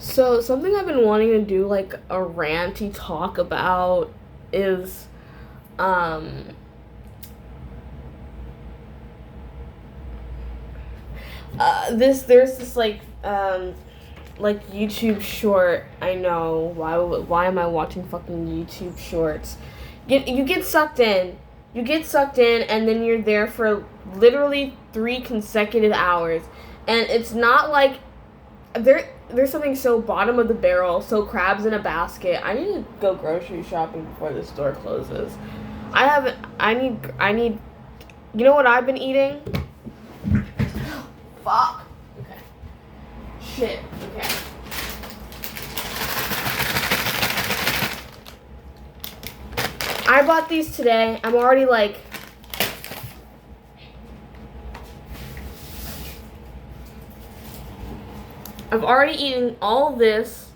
So something I've been wanting to do like a ranty talk about is um there's this like YouTube short. I know why am I watching fucking YouTube shorts? You get sucked in. You get sucked in and then you're there for literally 3 consecutive hours. And it's not like there's something so bottom of the barrel, so crabs in a basket. I need to go grocery shopping before the store closes. I need you know what I've been eating? Fuck. Okay. Shit. Okay. I bought these today. I'm already like I've already eaten all this,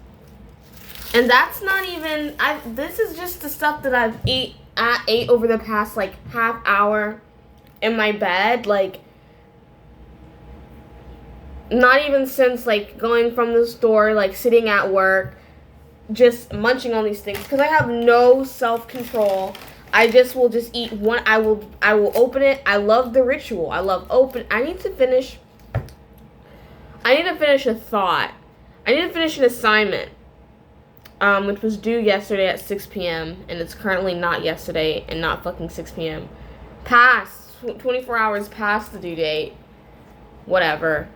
and that's not even. This is just the stuff that I've ate over the past like half hour in my bed. Like, not even since like going from the store, like sitting at work, just munching on these things because I have no self control. I will just eat one. I will open it. I love the ritual. I love open. I need to finish a thought. I need to finish an assignment, which was due yesterday at 6 p.m. and it's currently not yesterday and not fucking 6 p.m. Past 24 hours past the due date. Whatever.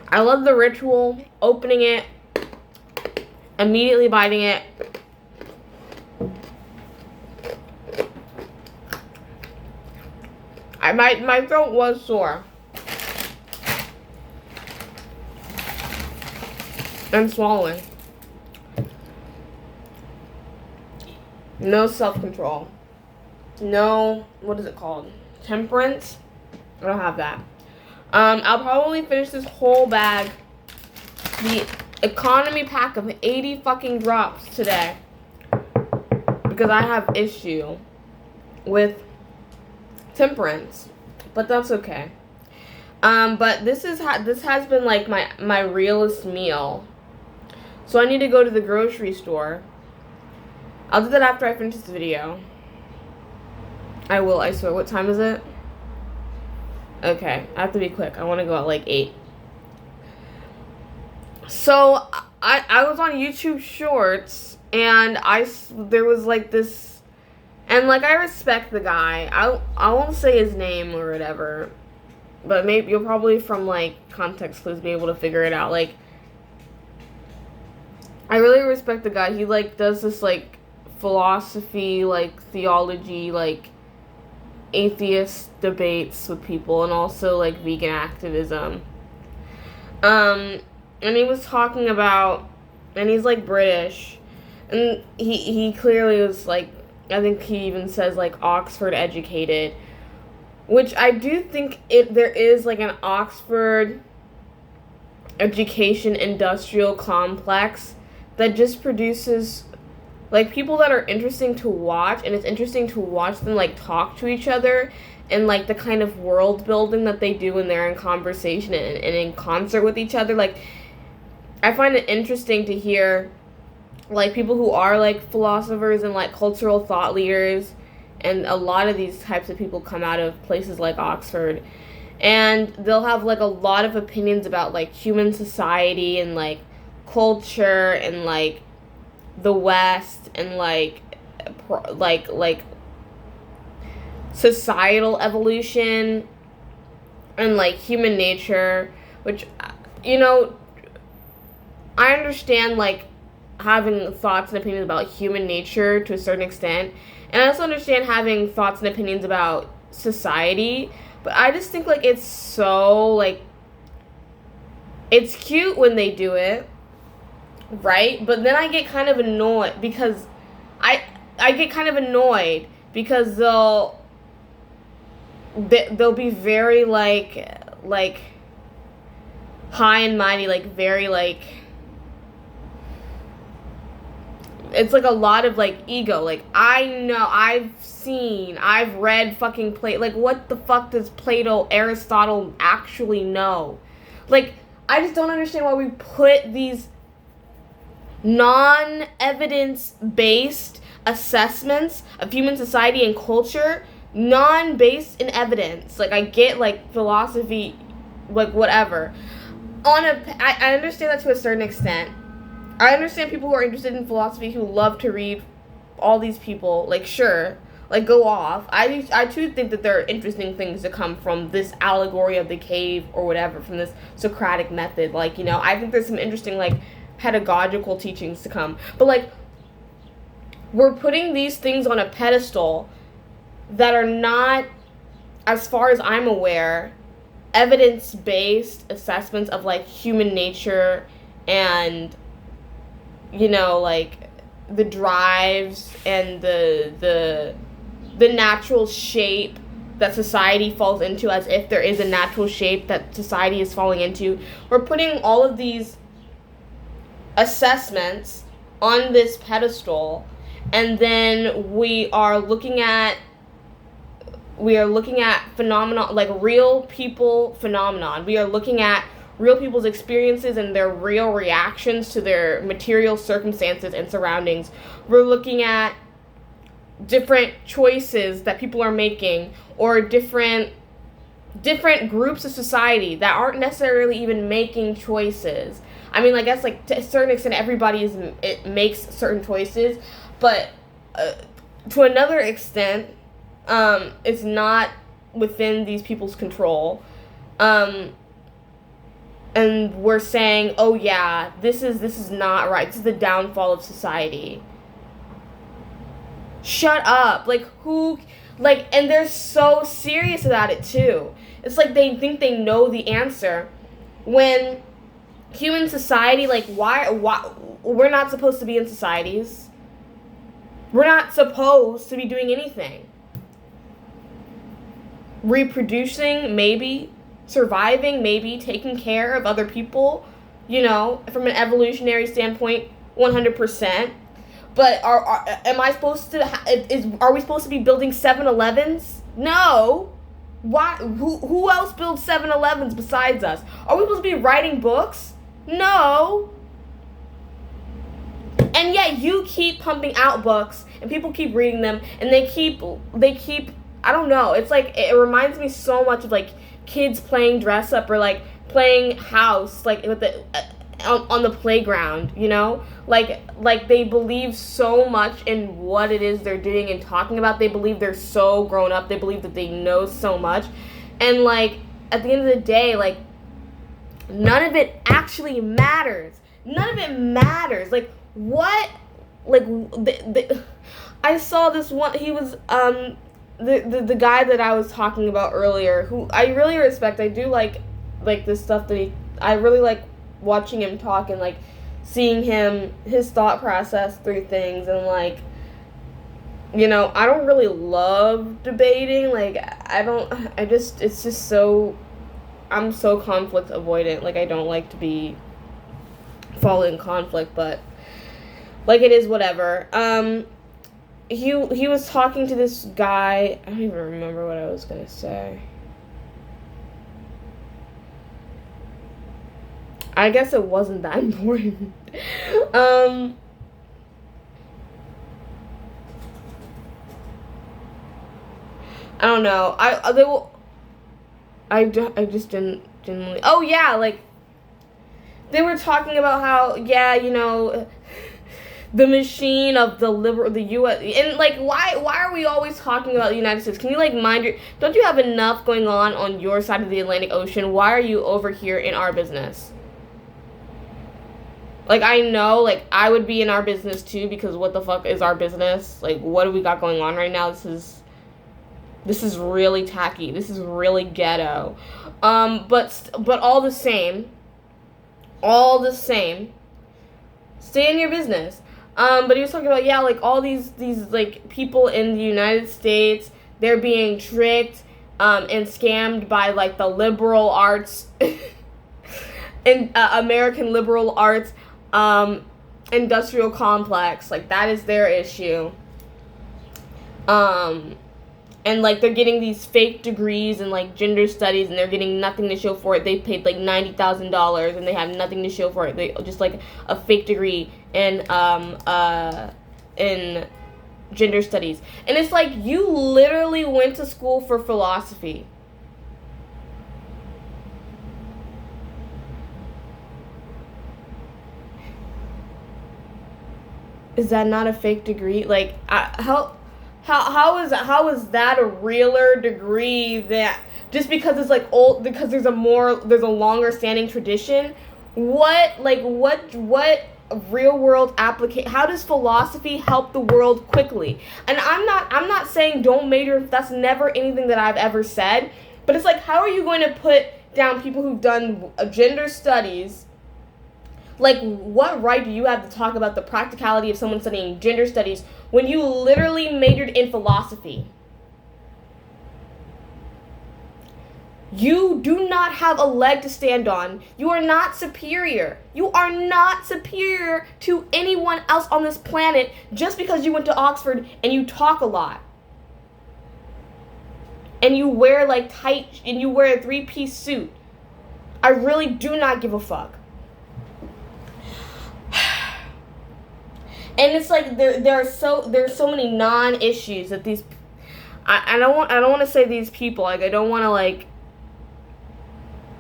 I love the ritual. Opening it, immediately biting it. My throat was sore. And swallowing. No self-control. No, what is it called? Temperance? I don't have that. I'll probably finish this whole bag. The economy pack of 80 fucking drops today. Because I have issue with temperance, but that's okay. But this has been like my realest meal. So I need to go to the grocery store. I'll do that after I finish this video. I will, I swear. What time is it? Okay, I have to be quick. I want to go at like 8. So I was on YouTube Shorts and there was like this. And, like, I respect the guy. I won't say his name or whatever. But maybe you'll probably, from, like, context clues, be able to figure it out. Like, I really respect the guy. He, like, does this, like, philosophy, like, theology, like, atheist debates with people. And also, like, vegan activism. And he was talking about... And he's, like, British. And he clearly was, like... I think he even says, like, Oxford educated. Which I do think there is, like, an Oxford education industrial complex that just produces, like, people that are interesting to watch. And it's interesting to watch them, like, talk to each other. And, like, the kind of world building that they do when they're in conversation and in concert with each other. Like, I find it interesting to hear... like, people who are, like, philosophers and, like, cultural thought leaders, and a lot of these types of people come out of places like Oxford, and they'll have, like, a lot of opinions about, like, human society and, like, culture and, like, the West and, like, societal evolution and, like, human nature, which, you know, I understand, like, having thoughts and opinions about human nature to a certain extent. And I also understand having thoughts and opinions about society. But I just think, like, it's so, like... It's cute when they do it. Right? But then I get kind of annoyed because... I get kind of annoyed because they'll be very, like... high and mighty, like, very, like... It's like a lot of like ego. Like, I know, I've read fucking Plato. Like, what the fuck does Plato, Aristotle actually know? Like, I just don't understand why we put these non-evidence-based assessments of human society and culture, non-based in evidence. Like, I get, like, philosophy, like, whatever. I understand that to a certain extent. I understand people who are interested in philosophy who love to read all these people. Like, sure, like, go off. I too think that there are interesting things to come from this allegory of the cave or whatever, from this Socratic method. Like, you know, I think there's some interesting, like, pedagogical teachings to come. But, like, we're putting these things on a pedestal that are not, as far as I'm aware, evidence-based assessments of, like, human nature and, you know, like, the drives and the natural shape that society falls into, as if there is a natural shape that society is falling into. We're putting all of these assessments on this pedestal, and then we are looking at phenomena, like real people phenomenon. We are looking at real people's experiences and their real reactions to their material circumstances and surroundings. We're looking at different choices that people are making, or different groups of society that aren't necessarily even making choices. I mean, I guess, like, to a certain extent, it makes certain choices, but to another extent, it's not within these people's control. And we're saying, oh yeah, this is not right. This is the downfall of society. Shut up. Like, who, like, and they're so serious about it too. It's like they think they know the answer, when human society, like, why we're not supposed to be in societies. We're not supposed to be doing anything. Reproducing, maybe. Surviving, maybe. Taking care of other people, you know, from an evolutionary standpoint, 100%. But am I supposed to? Are we supposed to be building 7-Elevens? No. Why? Who else builds 7-Elevens besides us? Are we supposed to be writing books? No. And yet you keep pumping out books, and people keep reading them, and they keep. I don't know. It's like, it reminds me so much of, like, kids playing dress up, or, like, playing house, like, with the on the playground, you know? Like they believe so much in what it is they're doing and talking about. They believe they're so grown up. They believe that they know so much. And, like, at the end of the day, like, none of it actually matters. None of it matters. Like, what? Like, I saw this one, he was, the guy that I was talking about earlier, who I really respect. I do like this stuff that I really like watching him talk, and, like, seeing his thought process through things. And, like, you know, I don't really love debating. Like, it's just so, I'm so conflict avoidant. Like, I don't like to fall in conflict, but, like, it is whatever. He was talking to this guy. I don't even remember what I was gonna say. I guess it wasn't that important. I don't know. I just didn't. Oh yeah, like, they were talking about how, yeah, you know, the machine of the U.S. And, like, why are we always talking about the United States? Can you, like, don't you have enough going on your side of the Atlantic Ocean? Why are you over here in our business? Like, I know, like, I would be in our business too, because what the fuck is our business? Like, what do we got going on right now? This is really tacky. This is really ghetto. But all the same, stay in your business. But he was talking about, yeah, like, all these like, people in the United States, they're being tricked and scammed by, like, the liberal arts and American liberal arts industrial complex. Like, that is their issue. And and like they're getting these fake degrees in like gender studies, and they're getting nothing to show for it. They paid like $90,000 and they have nothing to show for it. They just like a fake degree in gender studies. And it's like, you literally went to school for philosophy. Is that not a fake degree? Like, how is that a realer degree, that just because it's like old, because there's a longer standing tradition? What real world application? How does philosophy help the world quickly? And I'm not saying don't major. That's never anything that I've ever said. But it's like, how are you going to put down people who've done gender studies? Like, what right do you have to talk about the practicality of someone studying gender studies when you literally majored in philosophy? You do not have a leg to stand on. You are not superior. You are not superior to anyone else on this planet just because you went to Oxford and you talk a lot. And you wear like tight, and you wear a 3-piece suit. I really do not give a fuck. And it's like there's so many non-issues that these, I don't want to say these people, like, I don't want to like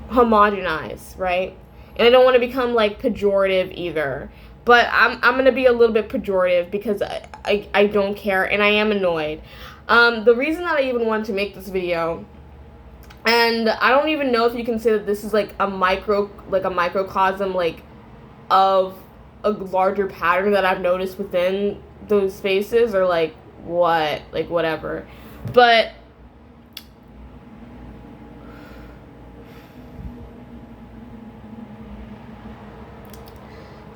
homogenize, right? And I don't want to become like pejorative either. But I'm gonna be a little bit pejorative because I don't care, and I am annoyed. The reason that I even wanted to make this video, and I don't even know if you can say that this is like a microcosm like of a larger pattern that I've noticed within those spaces, or like what, like whatever. But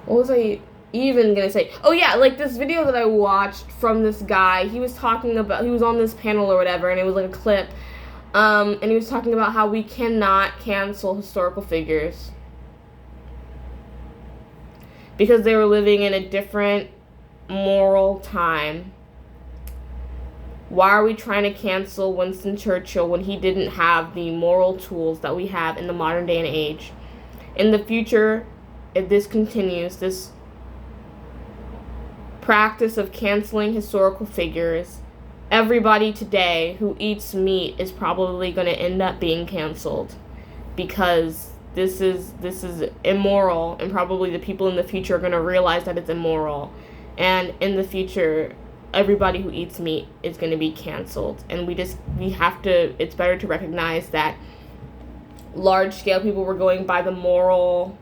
what was I even gonna say? Oh yeah, like this video that I watched from this guy, he was on this panel or whatever, and it was like a clip, and he was talking about how we cannot cancel historical figures because they were living in a different moral time. Why are we trying to cancel Winston Churchill when he didn't have the moral tools that we have in the modern day and age? In the future, if this continues, this practice of canceling historical figures, everybody today who eats meat is probably going to end up being canceled, because this is immoral, and probably the people in the future are going to realize that it's immoral. And in the future, everybody who eats meat is going to be canceled. And it's better to recognize that large scale people were going by the moral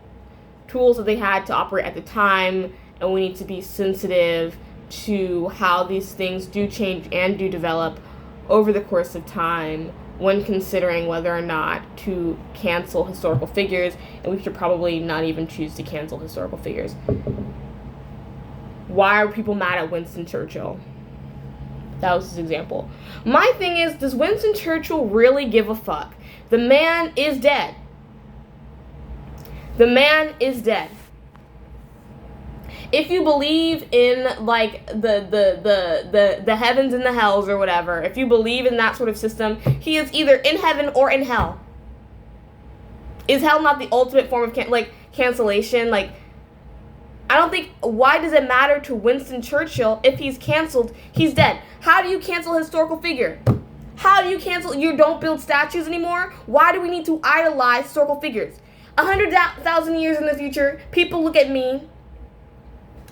tools that they had to operate at the time, and we need to be sensitive to how these things do change and do develop over the course of time when considering whether or not to cancel historical figures. And we should probably not even choose to cancel historical figures. Why are people mad at Winston Churchill? That was his example. My thing is, does Winston Churchill really give a fuck? The man is dead. The man is dead. If you believe in like the heavens and the hells or whatever, if you believe in that sort of system, he is either in heaven or in hell. Is hell not the ultimate form of cancellation? Like, I don't think, why does it matter to Winston Churchill if he's canceled? He's dead. How do you cancel a historical figure? How do you cancel? You don't build statues anymore? Why do we need to idolize historical figures? 100,000 years in the future, people look at me,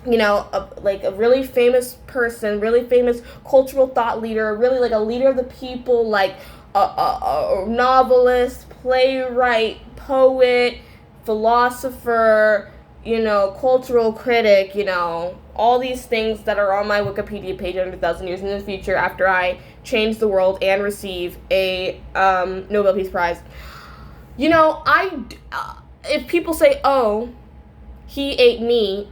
you know, a really famous person, really famous cultural thought leader, really like a leader of the people, like a novelist, playwright, poet, philosopher, you know, cultural critic, you know, all these things that are on my Wikipedia page 100,000 years in the future after I change the world and receive a Nobel Peace Prize. You know, if people say, oh, he ate meat,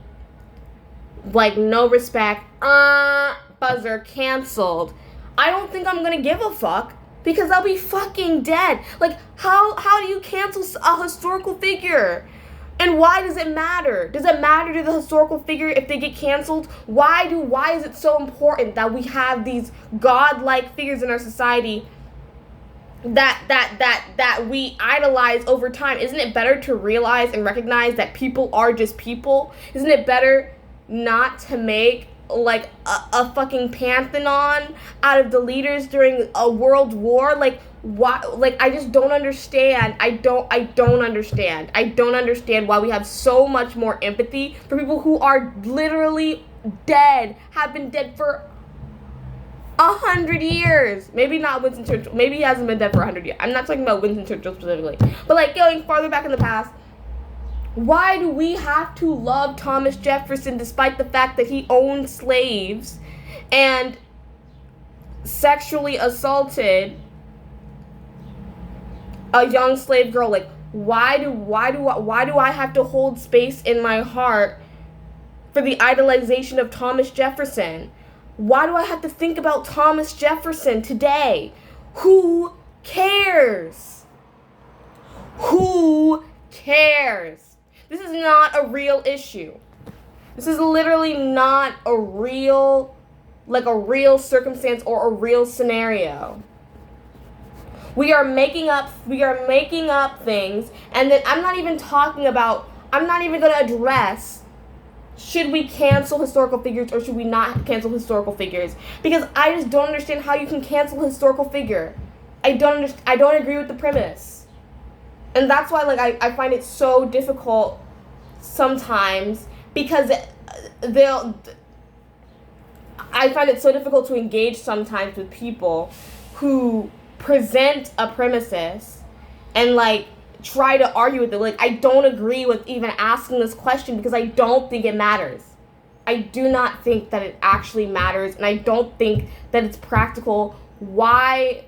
like, no respect, buzzer, canceled, I don't think I'm gonna give a fuck, because I'll be fucking dead. Like, how do you cancel a historical figure? And why does it matter? Does it matter to the historical figure if they get canceled? Why is it so important that we have these godlike figures in our society that we idolize over time? Isn't it better to realize and recognize that people are just people? Isn't it better not to make like a fucking pantheon out of the leaders during a world war? Like, why? Like, I just don't understand. I don't understand. I don't understand why we have so much more empathy for people who are literally dead, have been dead for 100 years. Maybe not Winston Churchill. Maybe he hasn't been dead for 100 years. I'm not talking about Winston Churchill specifically. But like going farther back in the past, why do we have to love Thomas Jefferson despite the fact that he owned slaves and sexually assaulted a young slave girl? Like, why do I have to hold space in my heart for the idolization of Thomas Jefferson? Why do I have to think about Thomas Jefferson today? Who cares? Who cares? This is not a real issue. This is literally not a real circumstance or a real scenario. We are making up things, and then I'm not even going to address should we cancel historical figures or should we not cancel historical figures, because I just don't understand how you can cancel a historical figure. I don't agree with the premise. And that's why I find it so difficult sometimes, because I find it so difficult to engage sometimes with people who present a premises and try to argue with it. I don't agree with even asking this question because I don't think it matters. I do not think that it actually matters, and I don't think that it's practical. Why?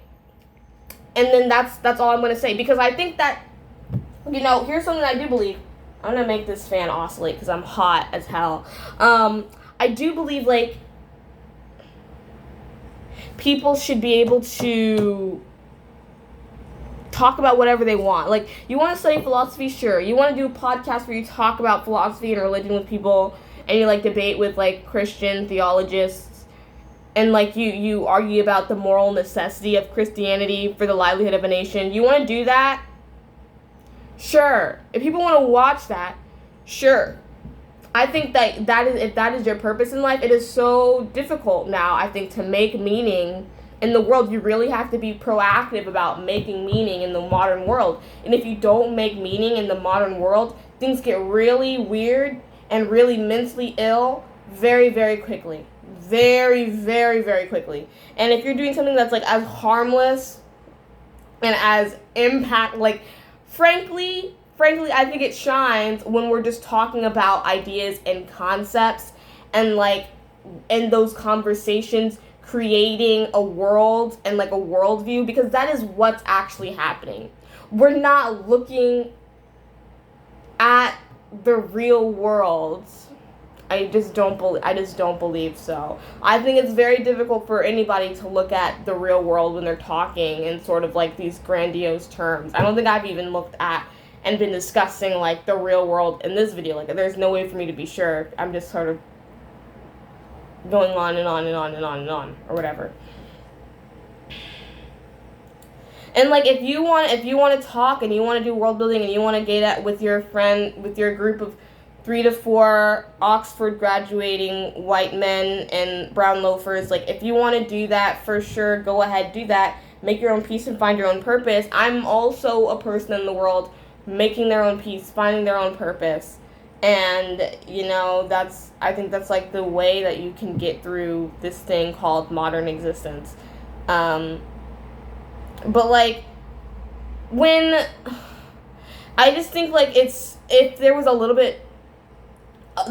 And then that's all I'm going to say, because I think that, here's something I do believe. I'm going to make this fan oscillate because I'm hot as hell. I do believe, people should be able to talk about whatever they want. You want to study philosophy? Sure. You want to do a podcast where you talk about philosophy and religion with people, and you, debate with, Christian theologists, and, you argue about the moral necessity of Christianity for the livelihood of a nation. You want to do that? Sure. If people want to watch that, sure. I think if that is your purpose in life, it is so difficult now, I think, to make meaning in the world. You really have to be proactive about making meaning in the modern world. And if you don't make meaning in the modern world, things get really weird and really mentally ill very, very quickly. Very, very, very quickly. And if you're doing something that's as harmless and as impact, frankly, I think it shines when we're just talking about ideas and concepts and in those conversations creating a world and a worldview, because that is what's actually happening. We're not looking at the real world. I just don't believe so. I think it's very difficult for anybody to look at the real world when they're talking in sort of these grandiose terms. I don't think I've even looked at and been discussing the real world in this video. There's no way for me to be sure. I'm just sort of going on and on and on and on and on, or whatever. And if you want to talk and you want to do world building and you want to get at with your group of 3 to 4 Oxford graduating white men and brown loafers, if you want to do that, for sure, go ahead, do that. Make your own peace and find your own purpose. I'm also a person in the world making their own peace, finding their own purpose. And, I think that's the way that you can get through this thing called modern existence. But when I just think if there was a little bit,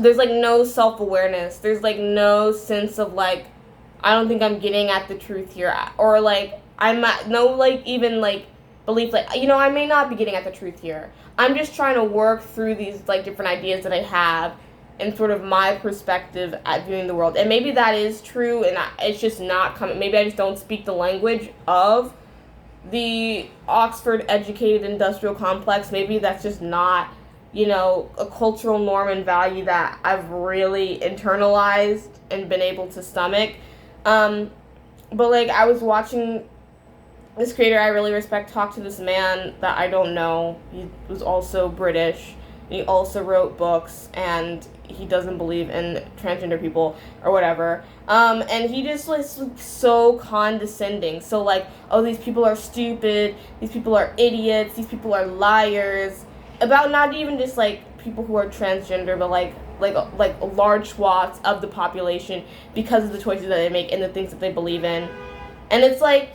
there's no self-awareness, there's no sense of I don't think I'm getting at the truth here, or I'm at no even belief I may not be getting at the truth here. I'm just trying to work through these different ideas that I have and sort of my perspective at viewing the world. And maybe that is true, and it's just not coming. Maybe I just don't speak the language of the Oxford educated industrial complex. Maybe that's just not a cultural norm and value that I've really internalized and been able to stomach. But like I was watching this creator I really respect talk to this man that I don't know. He was also British. He also wrote books, and he doesn't believe in transgender people or whatever. And he just was so condescending. So like, oh, these people are stupid. These people are idiots. These people are liars. About not even just like people who are transgender, but like large swaths of the population because of the choices that they make and the things that they believe in. And it's like,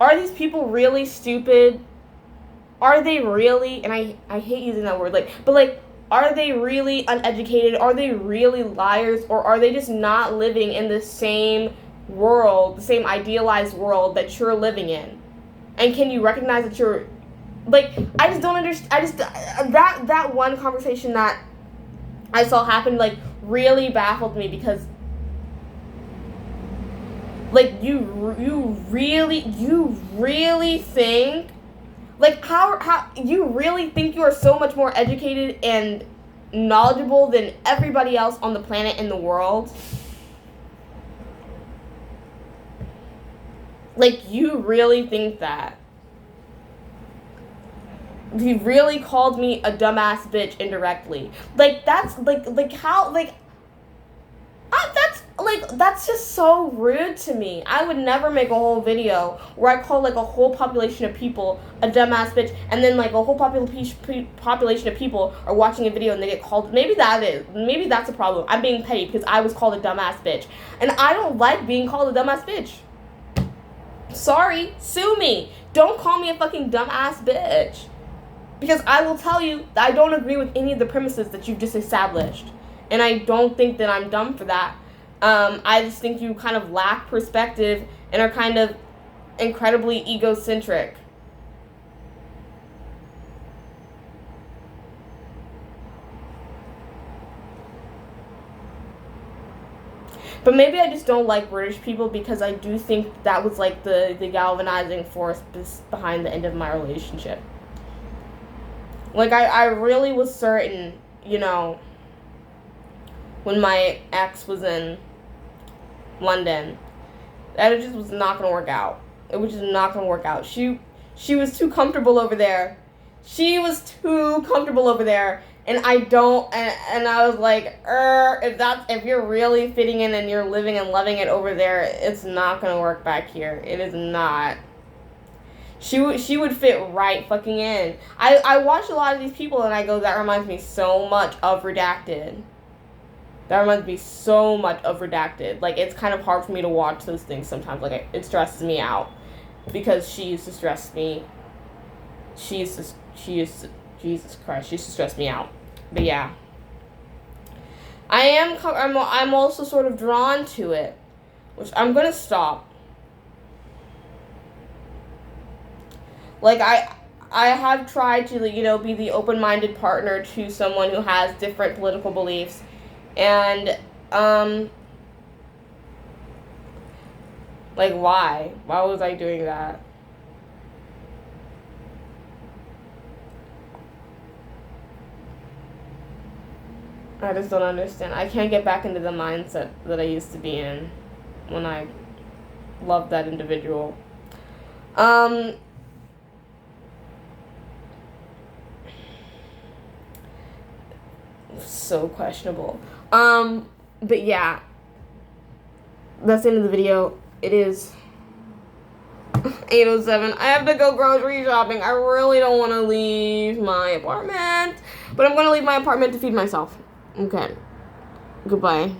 are these people really stupid? Are they really, and I hate using that word, but are they really uneducated? Are they really liars? Or are they just not living in the same world, the same idealized world that you're living in? And can you recognize that you're, I just don't understand, that one conversation that I saw happen, really baffled me because, you really think, how you really think you are so much more educated and knowledgeable than everybody else on the planet in the world? You really think that? He really called me a dumbass bitch indirectly. That's just so rude to me. I would never make a whole video where I call, a whole population of people a dumbass bitch, and then, a whole population of people are watching a video and they get called. Maybe that's a problem. I'm being petty because I was called a dumbass bitch. And I don't like being called a dumbass bitch. Sorry, sue me. Don't call me a fucking dumbass bitch. Because I will tell you that I don't agree with any of the premises that you've just established. And I don't think that I'm dumb for that. I just think you kind of lack perspective and are kind of incredibly egocentric. But maybe I just don't like British people because I do think that was the galvanizing force behind the end of my relationship. I really was certain, when my ex was in London, that it just was not going to work out. It was just not going to work out. She was too comfortable over there. And I don't, and I was like, if you're really fitting in and you're living and loving it over there, it's not going to work back here. It is not. She would fit right fucking in. I watch a lot of these people and I go, that reminds me so much of Redacted. It's kind of hard for me to watch those things sometimes. It stresses me out because she used to stress me. Jesus Christ, she used to stress me out. But yeah, I'm also sort of drawn to it, which I'm gonna stop. I have tried to, be the open-minded partner to someone who has different political beliefs. And, why? Why was I doing that? I just don't understand. I can't get back into the mindset that I used to be in when I loved that individual. So questionable. But yeah, that's the end of the video. It is 8:07. I have to go grocery shopping. I really don't want to leave my apartment, but I'm going to leave my apartment to feed myself. Okay. Goodbye.